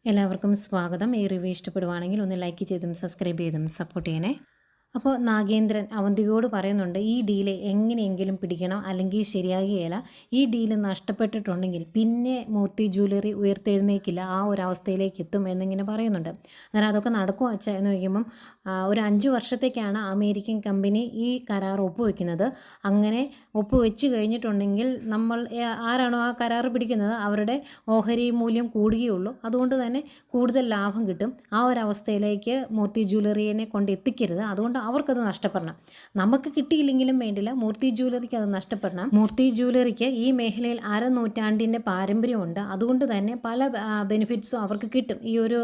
എല്ലാവർക്കും സ്വാഗതം. ഈ റിവ്യൂ ഇഷ്ടപ്പെടുവാണെങ്കിൽ ഒന്ന് ലൈക്ക് ചെയ്തും സബ്സ്ക്രൈബ് ചെയ്തും സപ്പോർട്ട് ചെയ്യണേ. അപ്പോൾ നാഗേന്ദ്രൻ അവന്തികയോട് പറയുന്നുണ്ട്, ഈ ഡീല് എങ്ങനെയെങ്കിലും പിടിക്കണം, അല്ലെങ്കിൽ ശരിയാകുകയില്ല. ഈ ഡീല് നഷ്ടപ്പെട്ടിട്ടുണ്ടെങ്കിൽ പിന്നെ മൂർത്തി ജ്വല്ലറി ഉയർത്തെഴുന്നേക്കില്ല, ആ ഒരു അവസ്ഥയിലേക്ക് എത്തും എന്നിങ്ങനെ പറയുന്നുണ്ട്. അന്നേരം അതൊക്കെ നടക്കുമോ അച്ഛാ എന്ന് ചോദിക്കുമ്പം ഒരു 5 വർഷത്തേക്കാണ് അമേരിക്കൻ കമ്പനി ഈ കരാർ ഒപ്പുവെക്കുന്നത്. അങ്ങനെ ഒപ്പുവെച്ച് കഴിഞ്ഞിട്ടുണ്ടെങ്കിൽ നമ്മൾ ആരാണോ ആ കരാർ പിടിക്കുന്നത് അവരുടെ ഓഹരി മൂല്യം കൂടുകയുള്ളൂ. അതുകൊണ്ട് തന്നെ കൂടുതൽ ലാഭം കിട്ടും. ആ ഒരു അവസ്ഥയിലേക്ക് മൂർത്തി ജ്വല്ലറിയെ കൊണ്ട് എത്തിക്കരുത്. അതുകൊണ്ട് അവർക്കത് നഷ്ടപ്പെടണം. നമുക്ക് കിട്ടിയില്ലെങ്കിലും വേണ്ടില്ല, മൂർത്തി ജ്വല്ലറിക്ക് അത് നഷ്ടപ്പെടണം. മൂർത്തി ജ്വല്ലറിക്ക് ഈ മേഖലയിൽ നൂറ്റാണ്ടിൻ്റെ പാരമ്പര്യമുണ്ട്. അതുകൊണ്ട് തന്നെ പല ബെനിഫിറ്റ്സും അവർക്ക് കിട്ടും ഈ ഒരു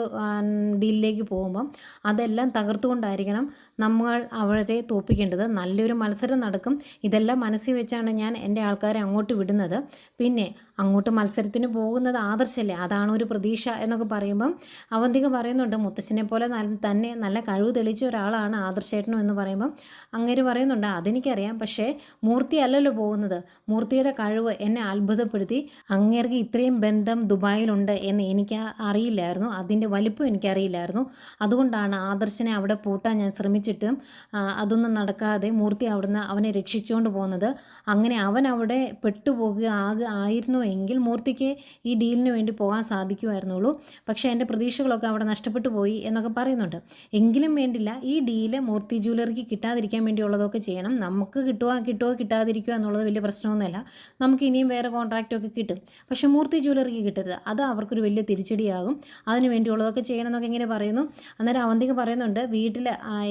ഡീലിലേക്ക് പോകുമ്പം. അതെല്ലാം തകർത്തുകൊണ്ടായിരിക്കണം നമ്മൾ അവരെ തോൽപ്പിക്കേണ്ടത്. നല്ലൊരു മത്സരം നടക്കും. ഇതെല്ലാം മനസ്സിൽ വെച്ചാണ് ഞാൻ എൻ്റെ ആൾക്കാരെ അങ്ങോട്ട് വിടുന്നത്. പിന്നെ അങ്ങോട്ട് മത്സരത്തിന് പോകുന്നത് ആദർശല്ലേ, അതാണ് ഒരു പ്രതീക്ഷ എന്നൊക്കെ പറയുമ്പം അവന്തിക പറയുന്നുണ്ട്, മുത്തശ്ശനെ പോലെ തന്നെ നല്ല കഴിവ് തെളിയിച്ച ഒരാളാണ് ആദർശേട്ടനും എന്ന് പറയുമ്പം അങ്ങേര് പറയുന്നുണ്ട്, അതെനിക്കറിയാം, പക്ഷേ മൂർത്തി അല്ലല്ലോ പോകുന്നത്. മൂർത്തിയുടെ കഴിവ് എന്നെ അത്ഭുതപ്പെടുത്തി. അങ്ങേർക്ക് ഇത്രയും ബന്ധം ദുബായിലുണ്ട് എന്ന് എനിക്ക് അറിയില്ലായിരുന്നു, അതിൻ്റെ വലിപ്പം എനിക്കറിയില്ലായിരുന്നു. അതുകൊണ്ടാണ് ആദർശനെ അവിടെ പൂട്ടാൻ ഞാൻ ശ്രമിച്ചിട്ടും അതൊന്നും നടക്കാതെ മൂർത്തി അവിടുന്ന് അവനെ രക്ഷിച്ചുകൊണ്ട് പോകുന്നത്. അങ്ങനെ അവൻ അവിടെ പെട്ടുപോകുക ആയിരുന്നുവെങ്കിൽ മൂർത്തിക്ക് ഈ ഡീലിന് വേണ്ടി പോകാൻ സാധിക്കുമായിരുന്നുള്ളൂ. പക്ഷേ എൻ്റെ പ്രതീക്ഷകളൊക്കെ അവിടെ നഷ്ടപ്പെട്ടു പോയി എന്നൊക്കെ പറയുന്നുണ്ട്. എങ്കിലും വേണ്ടില്ല, ഈ ഡീല് മൂർത്തി ജ്വല്ലറിക്ക് കിട്ടാതിരിക്കാൻ വേണ്ടിയുള്ളതൊക്കെ ചെയ്യണം. നമുക്ക് കിട്ടുമോ കിട്ടാതിരിക്കുക എന്നുള്ളത് വലിയ പ്രശ്നമൊന്നുമല്ല. നമുക്ക് ഇനിയും വേറെ കോൺട്രാക്റ്റൊക്കെ കിട്ടും. പക്ഷേ മൂർത്തി ജ്വല്ലറിക്ക് കിട്ടരുത്, അത് അവർക്കൊരു വലിയ തിരിച്ചടിയാകും. അതിന് വേണ്ടിയുള്ളതൊക്കെ ചെയ്യണം എന്നൊക്കെ ഇങ്ങനെ പറയുന്നു. അന്നേരം അവന്തിക പറയുന്നുണ്ട്, വീട്ടിൽ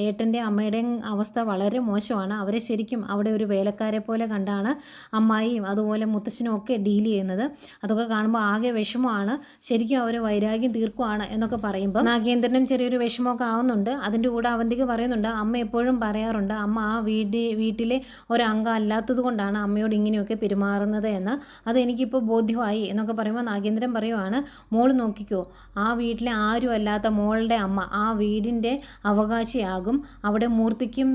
ഏട്ടൻ്റെ അമ്മയുടെയും അവസ്ഥ വളരെ മോശമാണ്. അവരെ ശരിക്കും അവിടെ ഒരു വേലക്കാരെ പോലെ കണ്ടാണ് അമ്മായിയും അതുപോലെ മുത്തശ്ശനും ഒക്കെ ഡീൽ ചെയ്യുന്നത്. അതൊക്കെ കാണുമ്പോൾ ആകെ വിഷമമാണ്. ശരിക്കും അവർ വൈരാഗ്യം തീർക്കുവാണ് എന്നൊക്കെ പറയുമ്പോൾ നാഗേന്ദ്രനും ചെറിയൊരു വിഷമമൊക്കെ ആവുന്നുണ്ട്. അതിൻ്റെ കൂടെ അവന്തിക പറയുന്നുണ്ട്, അമ്മ എപ്പോഴും പറയാറുണ്ട്, അമ്മ ആ വീട്ടിലെ ഒരംഗം അല്ലാത്തത് കൊണ്ടാണ് അമ്മയോട് ഇങ്ങനെയൊക്കെ പെരുമാറുന്നത് എന്ന്. അതെനിക്കിപ്പോൾ ബോധ്യമായി എന്നൊക്കെ പറയുമ്പോൾ നാഗേന്ദ്രൻ പറയുവാണ്, മോൾ നോക്കിക്കോ, ആ വീട്ടിലെ ആരും അല്ലാത്ത മോളുടെ അമ്മ ആ വീടിൻ്റെ അവകാശിയാകും. അവിടെ മൂർത്തിക്കും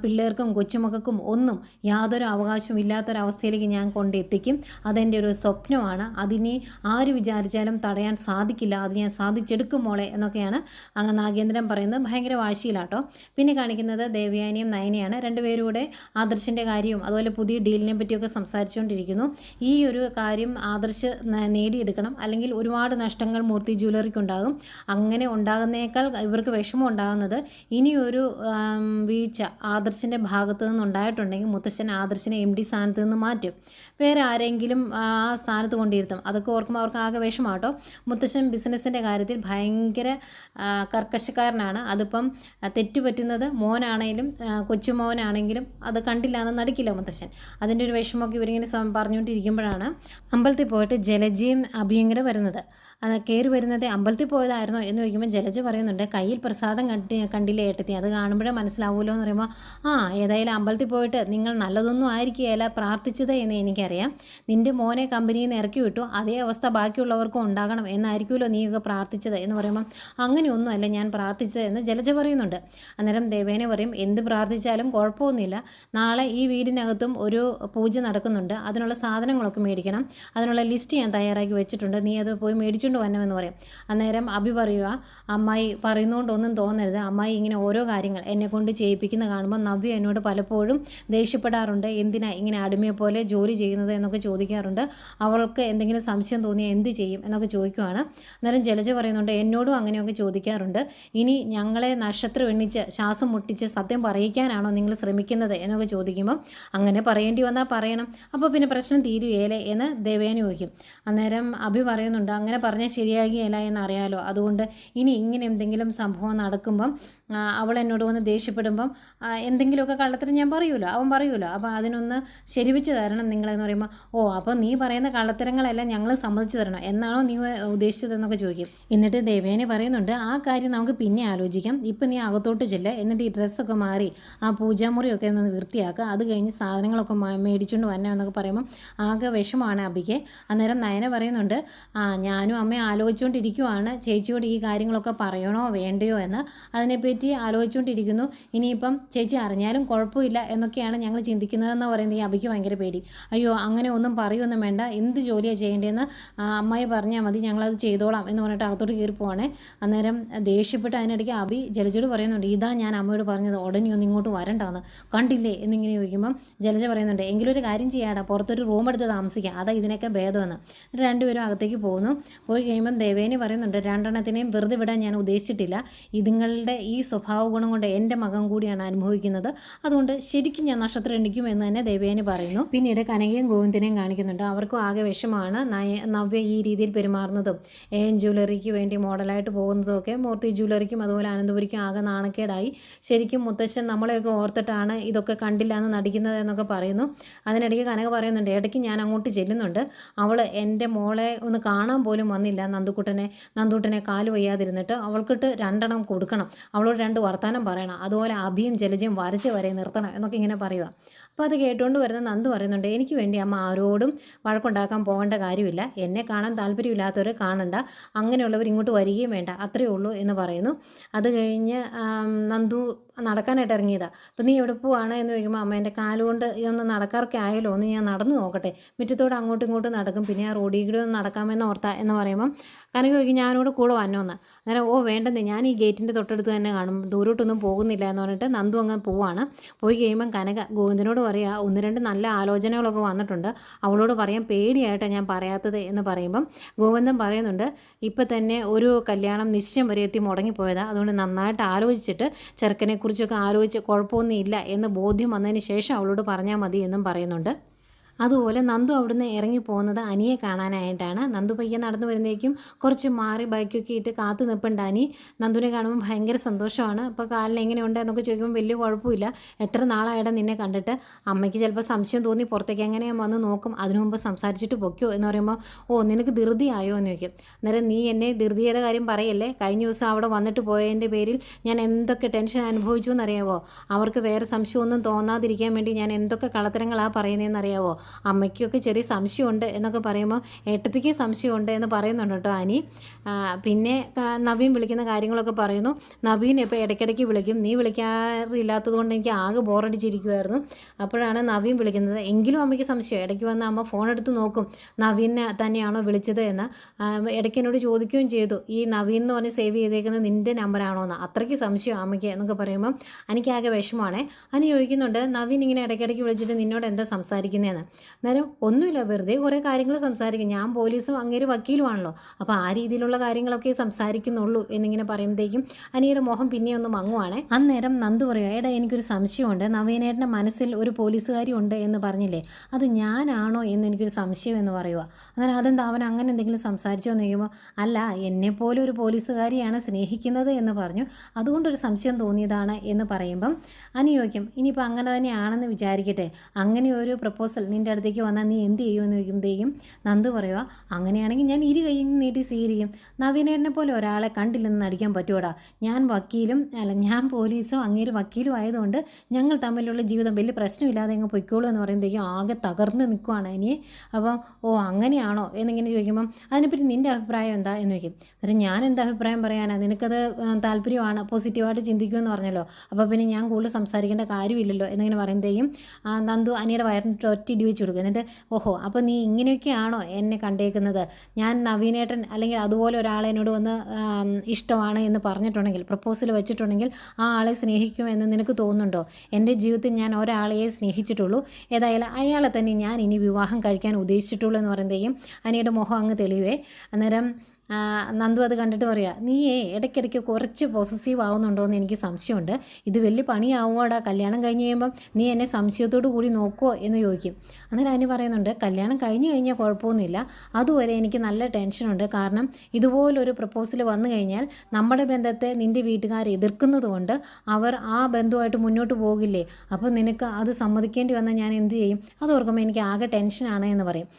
പിള്ളേർക്കും കൊച്ചുമക്കൾക്കും ഒന്നും യാതൊരു അവകാശവും ഇല്ലാത്തൊരവസ്ഥയിലേക്ക് ഞാൻ കൊണ്ടെത്തിക്കും. അതെൻ്റെ ഒരു സ്വപ്നമാണ്. അതിനെ ആര് വിചാരിച്ചാലും തടയാൻ സാധിക്കില്ല. അത് ഞാൻ സാധിച്ചെടുക്കും മോളെ എന്നൊക്കെയാണ് അങ്ങ് നാഗേന്ദ്രൻ പറയുന്നത്. ഭയങ്കര വാശിയിലാട്ടോ. പിന്നെ കാണിക്കുന്നത് ദേവയാനിയും നയനയാണ്. രണ്ടുപേരും കൂടെ ആദർശിൻ്റെ കാര്യവും അതുപോലെ പുതിയ ഡീലിനെ പറ്റിയൊക്കെ സംസാരിച്ചുകൊണ്ടിരിക്കുന്നു. ഈ ഒരു കാര്യം ആദർശ് നേടിയെടുക്കണം, അല്ലെങ്കിൽ ഒരുപാട് നഷ്ടങ്ങൾ മൂർത്തി ജ്വല്ലറിക്കുണ്ടാകും. അങ്ങനെ ഉണ്ടാകുന്നേക്കാൾ ഇവർക്ക് വിഷമം ഉണ്ടാകുന്നത് ഇനിയൊരു വീഴ്ച ആദർശിൻ്റെ ഭാഗത്തു നിന്നുണ്ടായിട്ടുണ്ടെങ്കിൽ മുത്തശ്ശൻ ആദർശിനെ MD സ്ഥാനത്ത് നിന്ന് മാറ്റും, വേറെ ആരെങ്കിലും ആ സ്ഥാനത്ത് കൊണ്ടിരുത്തും. അതൊക്കെ ഓർക്കുമ്പോൾ അവർക്ക് ആകെ വിഷമാട്ടോ. മുത്തശ്ശൻ ബിസിനസ്സിൻ്റെ കാര്യത്തിൽ ഭയങ്കര കർക്കശക്കാരനാണ്. അതിപ്പം തെറ്റുപറ്റുന്നത് മോനാണെങ്കിലും കൊച്ചുമോനാണെങ്കിലും അത് കണ്ടില്ല എന്ന് നടിക്കില്ല മുത്തശ്ശൻ. അതിൻ്റെ ഒരു വിഷമമൊക്കെ ഇവരിങ്ങനെ പറഞ്ഞുകൊണ്ടിരിക്കുമ്പോഴാണ് അമ്പലത്തിൽ പോയിട്ട് ജലജയും അഭിയും കൂടെ വരുന്നത്. കയറി വരുന്നത് അമ്പലത്തിൽ പോയതായിരുന്നോ എന്ന് ചോദിക്കുമ്പോൾ ജലജ പറയുന്നുണ്ട്, കയ്യിൽ പ്രസാദം കണ്ടില്ലേ ഏട്ടത്തി, അത് കാണുമ്പോഴേ മനസ്സിലാവുമല്ലോ എന്ന് പറയുമ്പോൾ, ഏതായാലും അമ്പലത്തിൽ പോയിട്ട് നിങ്ങൾ നല്ലതൊന്നും ആയിരിക്കുകയല്ല പ്രാർത്ഥിച്ചത് എന്ന് എനിക്കറിയാം. നിൻ്റെ മോനെ കമ്പനിയിൽ നിന്ന് ഇറക്കി വിട്ടു, അതേ അവസ്ഥ ബാക്കിയുള്ളവർക്കും ഉണ്ടാകണം എന്നായിരിക്കുമല്ലോ നീയൊക്കെ പ്രാർത്ഥിച്ചത് എന്ന് പറയുമ്പോൾ, അങ്ങനെയൊന്നുമല്ല ഞാൻ പ്രാർത്ഥിച്ചത് എന്ന് ജലജ പറയുന്നുണ്ട്. അന്നേരം ദേവേനെ പറയും, എന്ത് പ്രാർത്ഥിച്ചാലും കുഴപ്പമൊന്നുമില്ല, നാളെ ഈ വീടിനകത്തും ഒരു പൂജ നടക്കുന്നുണ്ട്, അതിനുള്ള സാധനങ്ങളൊക്കെ മേടിക്കണം, അതിനുള്ള ലിസ്റ്റ് ഞാൻ തയ്യാറാക്കി വെച്ചിട്ടുണ്ട്, നീ അത് പോയി മേടിച്ചു വന്നെന്ന് പറയും. അന്നേരം അഭി പറയുക, അമ്മായി പറയുന്നതുകൊണ്ടൊന്നും തോന്നരുത്, അമ്മായി ഇങ്ങനെ ഓരോ കാര്യങ്ങൾ എന്നെ കൊണ്ട് ചെയ്യിപ്പിക്കുന്ന കാണുമ്പോൾ നവ്യ എന്നോട് പലപ്പോഴും ദേഷ്യപ്പെടാറുണ്ട്, എന്തിനാ ഇങ്ങനെ അടിമയെ പോലെ ജോലി ചെയ്യുന്നത് എന്നൊക്കെ ചോദിക്കാറുണ്ട്. അവൾക്ക് എന്തെങ്കിലും സംശയം തോന്നിയാൽ എന്ത് ചെയ്യും എന്നൊക്കെ ചോദിക്കുവാണ്. അന്നേരം ജലജ പറയുന്നുണ്ട്, എന്നോടും അങ്ങനെയൊക്കെ ചോദിക്കാറുണ്ട്, ഇനി ഞങ്ങളെ നക്ഷത്രം എണ്ണിച്ച് ശ്വാസം മുട്ടിച്ച് സത്യം പറയിക്കാനാണോ നിങ്ങൾ ശ്രമിക്കുന്നത് എന്നൊക്കെ ചോദിക്കുമ്പം, അങ്ങനെ പറയേണ്ടി വന്നാൽ പറയണം, അപ്പോൾ പിന്നെ പ്രശ്നം തീരുകയില്ലേ എന്ന് ദേവേന ചോദിക്കും. അന്നേരം അഭി പറയുന്നുണ്ട്, അങ്ങനെ പറഞ്ഞാൽ ശരിയാകുകയില്ല എന്നറിയാലോ, അതുകൊണ്ട് ഇനി ഇങ്ങനെ എന്തെങ്കിലും സംഭവം നടക്കുമ്പം അവൾ എന്നോട് വന്ന് ദേഷ്യപ്പെടുമ്പം എന്തെങ്കിലുമൊക്കെ കള്ളത്തരം ഞാൻ പറയുമല്ലോ, അവൻ പറയുമല്ലോ, അപ്പോൾ അതിനൊന്ന് ശരിവെച്ച് തരണം നിങ്ങളെന്ന് പറയുമ്പോൾ, അപ്പോൾ നീ പറയുന്ന കള്ളത്തരങ്ങളെല്ലാം ഞങ്ങൾ സമ്മതിച്ചു തരണം എന്നാണോ നീ ഉദ്ദേശിച്ചതെന്നൊക്കെ ചോദിക്കും. എന്നിട്ട് ദേവേനെ പറയുന്നുണ്ട്, ആ കാര്യം നമുക്ക് പിന്നെ ആലോചിക്കാം, ഇപ്പം നീ അകത്തോട്ട് ചെല്ല്, എന്നിട്ട് ഈ ഡ്രസ്സൊക്കെ മാറി ആ പൂജാമുറിയൊക്കെ ഒന്ന് വൃത്തിയാക്കുക, അത് കഴിഞ്ഞ് സാധനങ്ങളൊക്കെ മേടിച്ചുകൊണ്ട് വരണം എന്നൊക്കെ പറയുമ്പം ആകെ വിഷമമാണ് അഭിക്ക്. അന്നേരം നയന പറയുന്നുണ്ട്, ഞാനും അമ്മയെ ആലോചിച്ചുകൊണ്ടിരിക്കുവാണ് ചേച്ചിയോട് ഈ കാര്യങ്ങളൊക്കെ പറയണോ വേണ്ടയോ എന്ന്. അതിനെപ്പറ്റി ആലോചിച്ചുകൊണ്ടിരിക്കുന്നു. ഇനിയിപ്പം ചേച്ചി അറിഞ്ഞാലും കുഴപ്പമില്ല എന്നൊക്കെയാണ് ഞങ്ങൾ ചിന്തിക്കുന്നതെന്ന് പറയുന്നത്. ഈ അഭിക്ക് ഭയങ്കര പേടി. അയ്യോ അങ്ങനെ ഒന്നും പറയുമൊന്നും വേണ്ട, എന്ത് ജോലിയാണ് ചെയ്യേണ്ടതെന്ന് അമ്മായി പറഞ്ഞാൽ മതി, ഞങ്ങളത് ചെയ്തോളാം എന്ന് പറഞ്ഞിട്ട് അകത്തോട്ട് കയറി പോവാണേ. അന്നേരം ദേഷ്യപ്പെട്ട് അതിനിടയ്ക്ക് അബി ജലജയോട് പറയുന്നുണ്ട്, ഇതാ ഞാൻ അമ്മയോട് പറഞ്ഞത് ഉടനെ ഒന്ന് ഇങ്ങോട്ട് വരണ്ടാന്ന്, കണ്ടില്ലേ എന്നിങ്ങനെ ചോദിക്കുമ്പം ജലജ പറയുന്നുണ്ട്, എങ്കിലും ഒരു കാര്യം ചെയ്യാടാ, പുറത്തൊരു റൂം എടുത്ത് താമസിക്കാം, അതാ ഇതിനൊക്കെ ഭേദമെന്ന്. രണ്ടുപേരും അകത്തേക്ക് പോകുന്നു. പോയി കഴിയുമ്പം ദേവേനി പറയുന്നുണ്ട്, രണ്ടെണ്ണത്തിനെയും വെറുതെ വിടാൻ ഞാൻ ഉദ്ദേശിച്ചിട്ടില്ല, ഇതുങ്ങളുടെ ഈ സ്വഭാവ ഗുണം കൊണ്ട് എൻ്റെ മകൻ കൂടിയാണ് അനുഭവിക്കുന്നത്, അതുകൊണ്ട് ശരിക്കും ഞാൻ നക്ഷത്രം എണ്ണിക്കും എന്ന് തന്നെ ദേവേനി പറയുന്നു. പിന്നീട് കനകയും ഗോവിന്ദനെയും കാണിക്കുന്നുണ്ട്. അവർക്കും ആകെ വിഷമാണ് നവ്യ ഈ രീതിയിൽ പെരുമാറുന്നതും ജ്വല്ലറിക്ക് വേണ്ടി മോഡലായിട്ട് പോകുന്നതും ഒക്കെ. മൂർത്തി ജ്വല്ലറിക്കും അതുപോലെ അനന്തപുരിക്കും ആകെ നാണക്കേടായി. ശരിക്കും മുത്തശ്ശൻ നമ്മളെയൊക്കെ ഓർത്തിട്ടാണ് ഇതൊക്കെ കണ്ടില്ല എന്ന് നടിക്കുന്നത് എന്നൊക്കെ പറയുന്നു. അതിനിടയ്ക്ക് കനക പറയുന്നുണ്ട്, ഇടയ്ക്ക് ഞാൻ അങ്ങോട്ട് ചെല്ലുന്നുണ്ട്, അവൾ എൻ്റെ മോളെ ഒന്ന് കാണാൻ പോലും വന്നില്ല, നന്ദൂട്ടനെ കാല് വയ്യാതിരുന്നിട്ട്, അവൾക്കിട്ട് 2 എണ്ണം കൊടുക്കണം, അവളോട് 2 വർത്താനം പറയണം, അതുപോലെ അഭിയും ജലജയും വരച്ച് വരെ നിർത്തണം എന്നൊക്കെ ഇങ്ങനെ പറയുക. അപ്പോൾ അത് കേട്ടുകൊണ്ട് വരുന്ന നന്ദു പറയുന്നുണ്ട്, എനിക്ക് വേണ്ടി അമ്മ ആരോടും വഴക്കുണ്ടാക്കാൻ പോകേണ്ട കാര്യമില്ല, എന്നെ കാണാൻ താല്പര്യമില്ലാത്തവർ കാണണ്ട, അങ്ങനെയുള്ളവർ ഇങ്ങോട്ട് വരികയും വേണ്ട, അത്രയേ ഉള്ളൂ എന്ന് പറയുന്നു. അത് കഴിഞ്ഞ് നന്ദു നടക്കാനായിട്ട് ഇറങ്ങിയതാണ്. അപ്പോൾ നീ എവിടെ പോവാണ് എന്ന് ചോദിക്കുമ്പോൾ, അമ്മ എൻ്റെ കാലുകൊണ്ട് ഇതൊന്ന് നടക്കാറൊക്കെ ആയല്ലോ, ഒന്ന് ഞാൻ നടന്നു നോക്കട്ടെ, മുറ്റത്തോട് അങ്ങോട്ടും ഇങ്ങോട്ടും നടക്കും, പിന്നെ ആ റോഡിൽ കൂടെ ഒന്ന് നടക്കാമെന്ന് ഓർത്താ എന്ന് പറയുമ്പം കനക ചോദിക്കും, ഞാനോട് കൂടെ വന്നോന്ന്. അന്നേരം ഓ വേണ്ടെന്ന്, ഞാൻ ഈ ഗേറ്റിൻ്റെ തൊട്ടടുത്ത് തന്നെ കാണും, ദൂരോട്ടൊന്നും പോകുന്നില്ല എന്ന് പറഞ്ഞിട്ട് നന്ദു അങ്ങ് പോവാണ്. പോയി കഴിയുമ്പം കനക ഗോവിന്ദനോട് പറയുക, 1-2 നല്ല ആലോചനകളൊക്കെ വന്നിട്ടുണ്ട്, അവളോട് പറയാൻ പേടിയായിട്ടാണ് ഞാൻ പറയാത്തത് എന്ന് പറയുമ്പം ഗോവിന്ദൻ പറയുന്നുണ്ട്, ഇപ്പം തന്നെ ഒരു കല്യാണം നിശ്ചയം വരെ എത്തി മുടങ്ങിപ്പോയതാണ്, അതുകൊണ്ട് നന്നായിട്ട് ആലോചിച്ചിട്ട് ചെറുക്കനെക്കുറിച്ചൊക്കെ ആലോചിച്ച് കുഴപ്പമൊന്നും ഇല്ല എന്ന് ബോധ്യം വന്നതിന് ശേഷം അവളോട് പറഞ്ഞാൽ മതി എന്നും പറയുന്നുണ്ട്. അതുപോലെ നന്ദു അവിടുന്ന് ഇറങ്ങി പോകുന്നത് അനിയെ കാണാനായിട്ടാണ്. നന്ദു പയ്യെ നടന്നു വരുന്നേക്കും കുറച്ച് മാറി ബൈക്കൊക്കെ ഇട്ട് കാത്തു നിൽപ്പുണ്ട് അനി. നന്ദുവിനെ കാണുമ്പോൾ ഭയങ്കര സന്തോഷമാണ്. അപ്പോൾ കാലിന് എങ്ങനെയുണ്ട് എന്നൊക്കെ ചോദിക്കുമ്പോൾ വലിയ കുഴപ്പമില്ല, എത്ര നാളായിട്ട് നിന്നെ കണ്ടിട്ട്, അമ്മയ്ക്ക് ചിലപ്പോൾ സംശയം തോന്നി പുറത്തേക്ക് എങ്ങനെ വന്ന് നോക്കും, അതിനു മുമ്പ് സംസാരിച്ചിട്ട് പൊയ്ക്കോ എന്ന് പറയുമ്പോൾ, ഓ നിനക്ക് ധൃതിയായോ എന്ന് ചോദിക്കും. അന്നേരം നീ എന്നെ ധൃതിയുടെ കാര്യം പറയല്ലേ, കഴിഞ്ഞ ദിവസം അവിടെ വന്നിട്ട് പോയതിൻ്റെ പേരിൽ ഞാൻ എന്തൊക്കെ ടെൻഷൻ അനുഭവിച്ചു എന്നറിയാവോ, അവർക്ക് വേറെ സംശയമൊന്നും തോന്നാതിരിക്കാൻ വേണ്ടി ഞാൻ എന്തൊക്കെ കളത്തരങ്ങളാണ് പറയുന്നതെന്ന് അറിയാവോ, അമ്മയ്ക്കൊക്കെ ചെറിയ സംശയമുണ്ട് എന്നൊക്കെ പറയുമ്പോൾ ഏട്ടത്തിക്ക് സംശയമുണ്ട് എന്ന് പറയുന്നുണ്ട് കേട്ടോ അനി. പിന്നെ നവീൻ വിളിക്കുന്ന കാര്യങ്ങളൊക്കെ പറയുന്നു. നവീൻ ഇപ്പോൾ ഇടയ്ക്കിടയ്ക്ക് വിളിക്കും, നീ വിളിക്കാറില്ലാത്തത് കൊണ്ട് എനിക്ക് ആകെ ബോറടിച്ചിരിക്കുമായിരുന്നു, അപ്പോഴാണ് നവീൻ വിളിക്കുന്നത്. എങ്കിലും അമ്മയ്ക്ക് സംശയം, ഇടയ്ക്ക് വന്ന് അമ്മ ഫോൺ എടുത്ത് നോക്കും നവീനെ തന്നെയാണോ വിളിച്ചത് എന്ന്. ഇടയ്ക്ക് എന്നോട് ചോദിക്കുകയും ചെയ്തു, ഈ നവീൻ എന്ന് പറഞ്ഞ് സേവ് ചെയ്തേക്കുന്നത് നിൻ്റെ നമ്പറാണോ എന്ന്, അത്രയ്ക്ക് സംശയം അമ്മയ്ക്ക് എന്നൊക്കെ പറയുമ്പം എനിക്കാകെ വിഷമമാണ്. അനി ചോദിക്കുന്നുണ്ട്, നവീൻ ഇങ്ങനെ ഇടയ്ക്കിടയ്ക്ക് വിളിച്ചിട്ട് നിന്നോട് എന്താ സംസാരിക്കുന്നതെന്ന്. അന്നേരം ഒന്നുമില്ല, വെറുതെ കുറേ കാര്യങ്ങൾ സംസാരിക്കും, ഞാൻ പോലീസും അങ്ങേര് വക്കീലുമാണല്ലോ, അപ്പോൾ ആ രീതിയിലുള്ള കാര്യങ്ങളൊക്കെ സംസാരിക്കുന്നുള്ളൂ എന്നിങ്ങനെ പറയുമ്പോഴത്തേക്കും അനിയുടെ മുഖം പിന്നെ ഒന്ന് മങ്ങുവാണേ. അന്നേരം നന്ദു പറയുക, ഏടാ എനിക്കൊരു സംശയമുണ്ട്, നവീനേട്ടൻ്റെ മനസ്സിൽ ഒരു പോലീസുകാരി ഉണ്ട് എന്ന് പറഞ്ഞില്ലേ, അത് ഞാനാണോ എന്ന് എനിക്കൊരു സംശയം എന്ന് പറയുക. അന്നേരം അതെന്താ അവൻ അങ്ങനെ എന്തെങ്കിലും സംസാരിച്ചോ എന്ന് ചോദിക്കുമ്പോൾ, അല്ല എന്നെപ്പോലെ ഒരു പോലീസുകാരിയാണ് സ്നേഹിക്കുന്നത് എന്ന് പറഞ്ഞു, അതുകൊണ്ടൊരു സംശയം തോന്നിയതാണ് എന്ന് പറയുമ്പം അനി ചോദിക്കും, ഇനിയിപ്പോൾ അങ്ങനെ തന്നെയാണെന്ന് വിചാരിക്കട്ടെ, അങ്ങനെ ഒരു പ്രപ്പോസൽ നിൻ്റെ അടുത്തേക്ക് വന്നാൽ നീ എന്ത് ചെയ്യുമെന്ന് ചോദിക്കുമ്പോഴത്തേക്കും നന്ദു പറയുക, അങ്ങനെയാണെങ്കിൽ ഞാൻ ഇരു കൈയും നീട്ടി സ്വീകരിക്കും, നവീനേട്ടനെ പോലെ ഒരാളെ കണ്ടില്ലെന്ന് നടിക്കാൻ പറ്റുമോടാ, ഞാൻ പോലീസും അങ്ങേര് വക്കീലും ആയതുകൊണ്ട് ഞങ്ങൾ തമ്മിലുള്ള ജീവിതം വലിയ പ്രശ്നമില്ലാതെ അങ്ങ് പൊയ്ക്കോളൂ എന്ന് പറയുമ്പോഴത്തേക്കും ആകെ തകർന്ന് നിൽക്കുവാണ് ഇനി. അപ്പം ഓ അങ്ങനെയാണോ എന്നിങ്ങനെ ചോദിക്കുമ്പം അതിനെപ്പറ്റി നിൻ്റെ അഭിപ്രായം എന്താ എന്ന് ചോദിക്കും. എന്നിട്ട് ഞാൻ എന്താ അഭിപ്രായം പറയാനാണ്, നിനക്കത് താല്പര്യമാണ്, പോസിറ്റീവായിട്ട് ചിന്തിക്കുമെന്ന് പറഞ്ഞല്ലോ, അപ്പോൾ പിന്നെ ഞാൻ കൂടുതൽ സംസാരിക്കേണ്ട കാര്യമില്ലല്ലോ എന്നിങ്ങനെ പറയുമ്പോഴത്തേക്കും നന്ദു അനിയുടെ വയറിന് ഒറ്റ ഇടി വെച്ച് കൊടുക്കും. എന്നിട്ട് ഓഹോ അപ്പോൾ നീ ഇങ്ങനെയൊക്കെയാണോ എന്നെ കണ്ടേക്കുന്നത്, ഞാൻ നവീനേട്ടൻ അല്ലെങ്കിൽ അതുപോലെ ഒരാളെ എന്നോട് വന്ന് ഇഷ്ടമാണ് എന്ന് പറഞ്ഞിട്ടുണ്ടെങ്കിൽ, പ്രപ്പോസൽ വെച്ചിട്ടുണ്ടെങ്കിൽ ആ ആളെ സ്നേഹിക്കുമെന്ന് നിനക്ക് തോന്നുന്നുണ്ടോ? എൻ്റെ ജീവിതത്തിൽ ഞാൻ ഒരാളെയെ സ്നേഹിച്ചിട്ടുള്ളൂ, ഏതായാലും അയാളെ തന്നെ ഞാൻ ഇനി വിവാഹം കഴിക്കാൻ ഉദ്ദേശിച്ചിട്ടുള്ളൂ എന്ന് പറയുമ്പോഴത്തേക്കും അനിയുടെ മുഖം അങ്ങ് തെളിയുവേ. അന്നേരം നന്ദു അത് കണ്ടിട്ട് പറയുക, നീയേ ഇടയ്ക്കിടയ്ക്ക് കുറച്ച് പോസസീവ് ആവുന്നുണ്ടോ എന്ന് എനിക്ക് സംശയമുണ്ട്, ഇത് വലിയ പണിയാവുമോടാ, കല്യാണം കഴിഞ്ഞ് കഴിയുമ്പം നീ എന്നെ സംശയത്തോടു കൂടി നോക്കുമോ എന്ന് ചോദിക്കും. അന്നേരം അതിന് പറയുന്നുണ്ട്, കല്യാണം കഴിഞ്ഞ് കഴിഞ്ഞാൽ കുഴപ്പമൊന്നുമില്ല, അതുവരെ എനിക്ക് നല്ല ടെൻഷനുണ്ട്, കാരണം ഇതുപോലൊരു പ്രപ്പോസൽ വന്നു കഴിഞ്ഞാൽ നമ്മുടെ ബന്ധത്തെ നിൻ്റെ വീട്ടുകാർ എതിർക്കുന്നതുകൊണ്ട് അവർ ആ ബന്ധുവായിട്ട് മുന്നോട്ട് പോകില്ലേ, അപ്പോൾ നിനക്ക് അത് സമ്മതിക്കേണ്ടി വന്നാൽ ഞാൻ എന്ത് ചെയ്യും, അതോർക്കുമ്പോൾ എനിക്ക് ആകെ ടെൻഷനാണ് എന്ന് പറയും.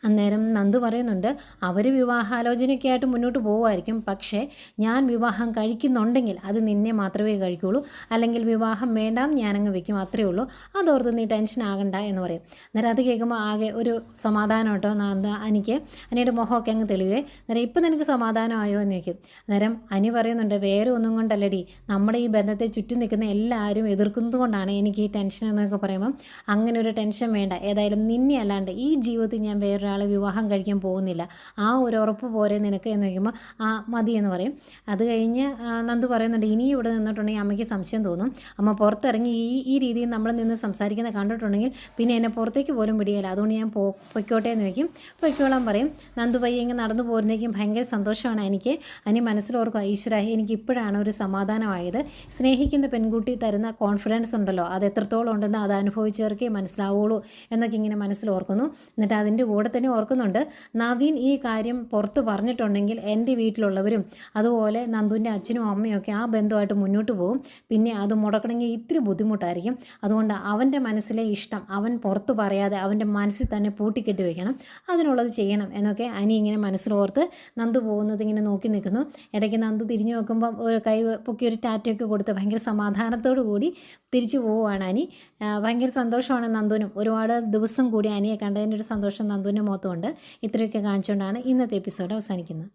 അന്നേരം നന്ദു പറയുന്നുണ്ട്, അവർ വിവാഹാലോചനയൊക്കെ ആയിട്ട് മുന്നോട്ട് പോകുമായിരിക്കും, പക്ഷേ ഞാൻ വിവാഹം കഴിക്കുന്നുണ്ടെങ്കിൽ അത് നിന്നെ മാത്രമേ കഴിക്കുകയുള്ളൂ, അല്ലെങ്കിൽ വിവാഹം വേണ്ടാന്ന് ഞാനങ്ങ് വെക്കും, അത്രയേ ഉള്ളൂ, അതോർത്ത് നീ ടെൻഷൻ ആകണ്ട എന്ന് പറയും. അന്നേരം അത് കേൾക്കുമ്പോൾ ആകെ ഒരു സമാധാനം കേട്ടോ അനിയുടെ മുഖമൊക്കെ അങ്ങ് തെളിവേ. അന്നേരം ഇപ്പം നിനക്ക് സമാധാനമായോ എന്ന് ചോദിക്കും. അന്നേരം അനി പറയുന്നുണ്ട്, വേറെ ഒന്നും കൊണ്ടല്ലടി, നമ്മുടെ ഈ ബന്ധത്തെ ചുറ്റും നിൽക്കുന്ന എല്ലാവരും എതിർക്കുന്നത് കൊണ്ടാണ് എനിക്ക് ഈ ടെൻഷൻ എന്നൊക്കെ പറയുമ്പം അങ്ങനെ ഒരു ടെൻഷൻ വേണ്ട, ഏതായാലും നിന്നെ അല്ലാണ്ട് ഈ ജീവിതത്തിൽ ഞാൻ വേറെ വേറൊരാളെ വിവാഹം കഴിക്കാൻ പോകുന്നില്ല, ആ ഒരു ഉറപ്പ് പോരെ നിനക്ക് എന്ന് ചോദിക്കുമ്പോൾ ആ മതി എന്ന് പറയും. അത് കഴിഞ്ഞ് നന്ദു പറയുന്നുണ്ട്, ഇനിയും ഇവിടെ നിന്നിട്ടുണ്ടെങ്കിൽ അമ്മയ്ക്ക് സംശയം തോന്നും, അമ്മ പുറത്തിറങ്ങി ഈ രീതിയിൽ നമ്മൾ നിന്ന് സംസാരിക്കുന്നത് കണ്ടിട്ടുണ്ടെങ്കിൽ പിന്നെ എന്നെ പുറത്തേക്ക് പോലും വിടുകയില്ല, അതുകൊണ്ട് ഞാൻ പൊയ്ക്കോട്ടെ എന്ന് വയ്ക്കും. പൊയ്ക്കോളാൻ പറയും. നന്ദു പയ്യെ ഇങ്ങനെ നടന്നു പോരുന്നേക്കും ഭയങ്കര സന്തോഷമാണ് എനിക്ക്. അനി മനസ്സിലോർക്കുക, ഈശ്വര എനിക്ക് ഇപ്പോഴാണ് ഒരു സമാധാനമായത്. സ്നേഹിക്കുന്ന പെൺകുട്ടി തരുന്ന കോൺഫിഡൻസ് ഉണ്ടല്ലോ, അത് എത്രത്തോളം ഉണ്ടെന്ന് അത് അനുഭവിച്ചവർക്കേ മനസ്സിലാവുള്ളൂ എന്നൊക്കെ ഇങ്ങനെ മനസ്സിലോർക്കുന്നു. എന്നിട്ട് അതിൻ്റെ കൂടെ തന്നെ ഓർക്കുന്നുണ്ട്, നവീൻ ഈ കാര്യം പുറത്ത് പറഞ്ഞിട്ടുണ്ടെങ്കിൽ എൻ്റെ വീട്ടിലുള്ളവരും അതുപോലെ നന്ദുവിൻ്റെ അച്ഛനും അമ്മയും ഒക്കെ ആ ബന്ധമായിട്ട് മുന്നോട്ട് പോകും, പിന്നെ അത് മുടക്കണമെങ്കിൽ ഇത്തിരി ബുദ്ധിമുട്ടായിരിക്കും. അതുകൊണ്ട് അവൻ്റെ മനസ്സിലെ ഇഷ്ടം അവൻ പുറത്ത് പറയാതെ അവൻ്റെ മനസ്സിൽ തന്നെ പൂട്ടിക്കെട്ടി വെക്കണം, അതിനുള്ളത് ചെയ്യണം എന്നൊക്കെ അനി ഇങ്ങനെ മനസ്സിലോർത്ത് നന്ദു പോകുന്നത് ഇങ്ങനെ നോക്കി നിൽക്കുന്നു. ഇടയ്ക്ക് നന്ദു തിരിഞ്ഞു നോക്കുമ്പം ഒരു കൈ പൊക്കി ഒരു ടാറ്റയൊക്കെ കൊടുത്ത് ഭയങ്കര സമാധാനത്തോടു കൂടി തിരിച്ചു പോവുകയാണ് അനി. ഭയങ്കര സന്തോഷമാണ് നന്ദുവിനും. ഒരുപാട് ദിവസം കൂടി അനിയെ കണ്ടതിൻ്റെ ഒരു സന്തോഷം നന്ദുവിൻ്റെ മുഖത്തുണ്ട്. ഇത്രയൊക്കെ കാണിച്ചുകൊണ്ടാണ് ഇന്നത്തെ എപ്പിസോഡ് അവസാനിക്കുന്നത്.